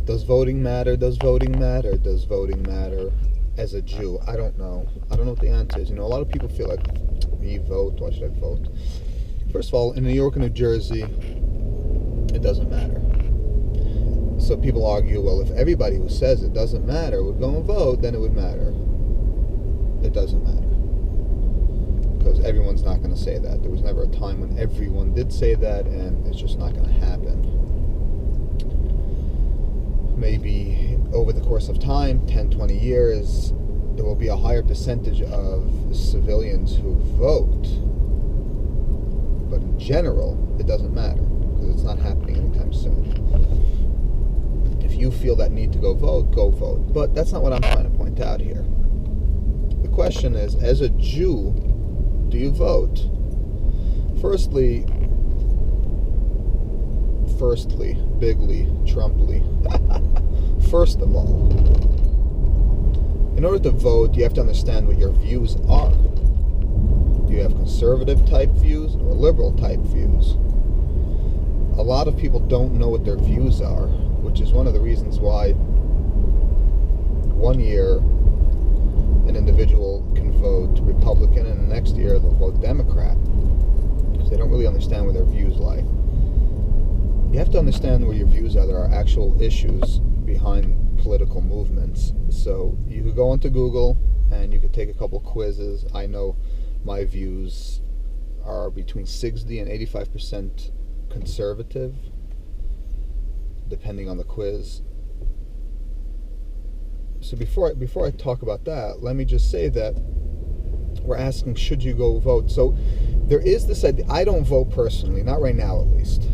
Does voting matter? Does voting matter? Does voting matter? As a Jew, I don't know. I don't know what the answer is. A lot of people feel like, me vote, why should I vote? First of all, in New York and New Jersey, it doesn't matter. So people argue, well, if everybody who says it doesn't matter would go and vote, then it would matter. It doesn't matter. Because everyone's not going to say that. There was never a time when everyone did say that, and it's just not going to happen. Maybe over the course of time, 10, 20 years, there will be a higher percentage of civilians who vote. But in general, it doesn't matter, because it's not happening anytime soon. If you feel that need to go vote, go vote. But that's not what I'm trying to point out here. The question is, as a Jew, do you vote? Firstly, bigly, Trumply. First of all, in order to vote, you have to understand what your views are. Do you have conservative type views or liberal type views? A lot of people don't know what their views are, which is one of the reasons why one year an individual can vote Republican and the next year they'll vote Democrat, because they don't really understand where their views lie. You have to understand where your views are. There are actual issues behind political movements. So you could go onto Google and you could take a couple quizzes. I know my views are between 60 and 85% conservative, depending on the quiz. So before I talk about that, let me just say that we're asking, should you go vote? So there is this idea. I don't vote personally, not right now at least.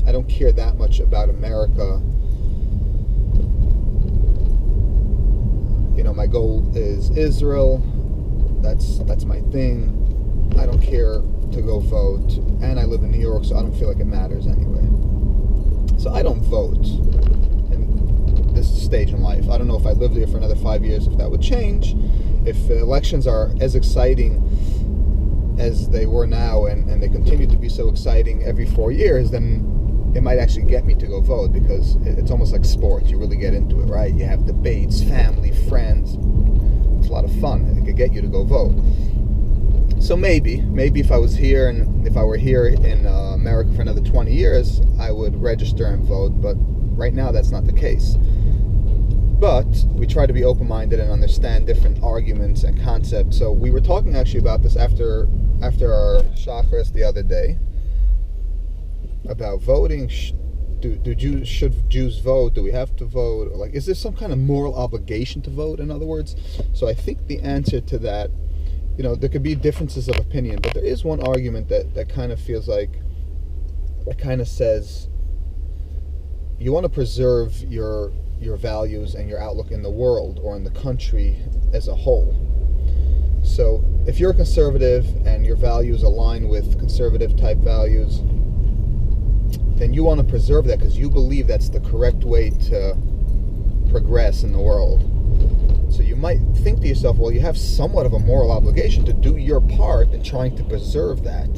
I don't care that much about America. My goal is Israel. That's my thing. I don't care to go vote, and I live in New York, so I don't feel like it matters anyway. So I don't vote in this stage in life. I don't know if I live there for another 5 years, if that would change. If elections are as exciting as they were now, and they continue to be so exciting every 4 years, then it might actually get me to go vote, because it's almost like sports. You really get into it, right? You have debates, family, friends. It's a lot of fun. It could get you to go vote. So maybe if I was here, and if I were here in America for another 20 years, I would register and vote. But right now, that's not the case. But we try to be open-minded and understand different arguments and concepts. So we were talking actually about this after our chakras the other day, about voting. Should Jews vote? Do we have to vote? Like, is there some kind of moral obligation to vote, in other words? So I think the answer to that, there could be differences of opinion, but there is one argument that kind of feels like, that kind of says, you want to preserve your values and your outlook in the world or in the country as a whole. So if you're a conservative and your values align with conservative type values, then you want to preserve that, because you believe that's the correct way to progress in the world. So you might think to yourself, well, you have somewhat of a moral obligation to do your part in trying to preserve that.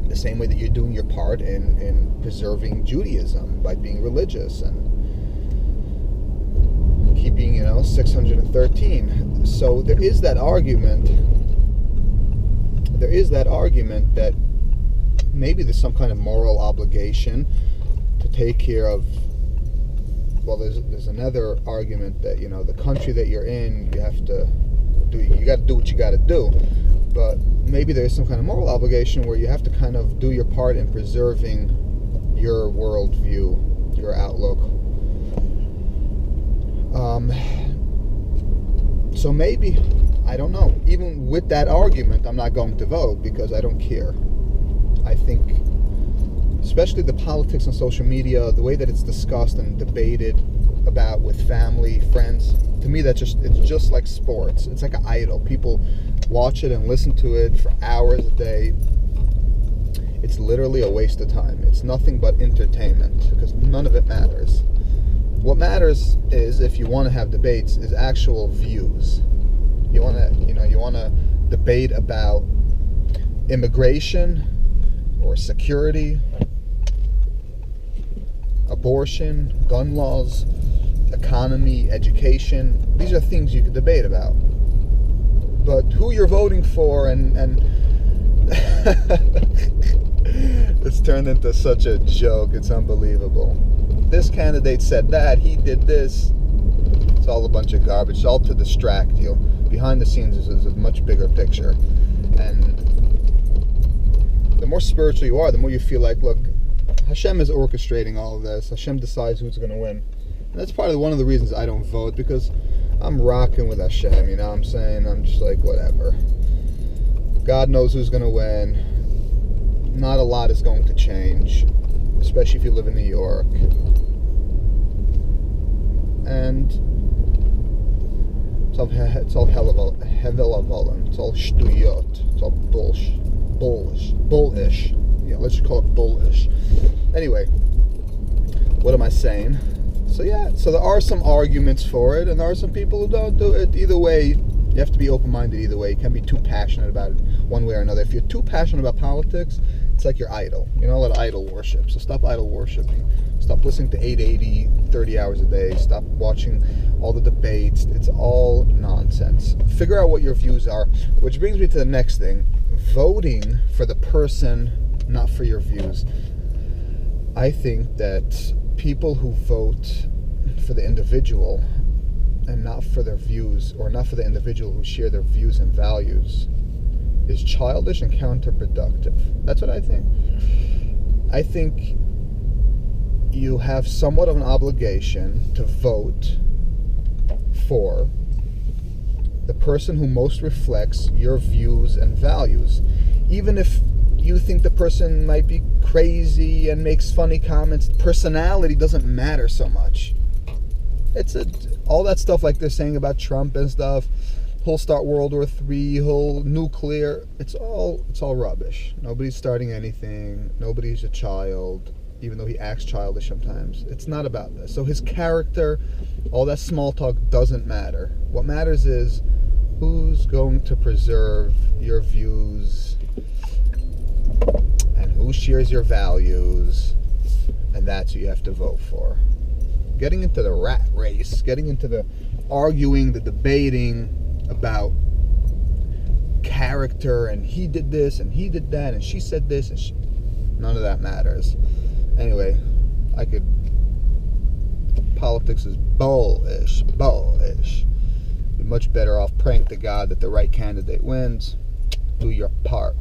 The same way that you're doing your part in preserving Judaism by being religious and keeping, 613. So there is that argument. There is that argument that maybe there's some kind of moral obligation to take care of. Well, there's another argument that the country that you're in, you got to do what you got to do. But maybe there's some kind of moral obligation where you have to kind of do your part in preserving your worldview, your outlook. So maybe, I don't know. Even with that argument, I'm not going to vote, because I don't care. I think, especially the politics on social media, the way that it's discussed and debated about with family, friends, to me it's just like sports. It's like an idol. People watch it and listen to it for hours a day. It's literally a waste of time. It's nothing but entertainment, because none of it matters. What matters is, if you want to have debates, is actual views. You want to debate about immigration or security abortion, gun laws, economy, education. These are things you could debate about. But who you're voting for and it's turned into such a joke, it's unbelievable. This candidate said that, he did this. It's all a bunch of garbage. It's all to distract you. Behind the scenes is a much bigger picture. And the more spiritual you are, the more you feel like, look, Hashem is orchestrating all of this. Hashem decides who's going to win. And that's part of one of the reasons I don't vote, because I'm rocking with Hashem, you know what I'm saying? I'm just like, whatever. God knows who's going to win. Not a lot is going to change, especially if you live in New York. And it's all hevelavolin. It's all shtuyot. It's all bullish. Yeah, let's just call it bullish. Anyway, what am I saying? So there are some arguments for it, and there are some people who don't do it. Either way, you have to be open-minded either way. You can't be too passionate about it one way or another. If you're too passionate about politics, it's like your idol. You know, a lot of idol worship. So stop idol worshiping. Stop listening to 880, 30 hours a day. Stop watching all the debates. It's all nonsense. Figure out what your views are. Which brings me to the next thing. Voting for the person, not for your views. I think that people who vote for the individual and not for their views, or not for the individual who share their views and values, is childish and counterproductive. That's what I think. I think you have somewhat of an obligation to vote for the person who most reflects your views and values. Even if you think the person might be crazy and makes funny comments, personality doesn't matter so much. All that stuff like they're saying about Trump and stuff, he'll start World War III, he'll nuclear, it's all rubbish. Nobody's starting anything, nobody's a child, even though he acts childish sometimes. It's not about this. So his character, all that small talk doesn't matter. What matters is who's going to preserve your views and who shares your values, and that's who you have to vote for. Getting into the rat race, getting into the arguing, the debating about character, and he did this and he did that and she said this and none of that matters. Anyway, politics is bullish. Be much better off praying to God that the right candidate wins. Do your part.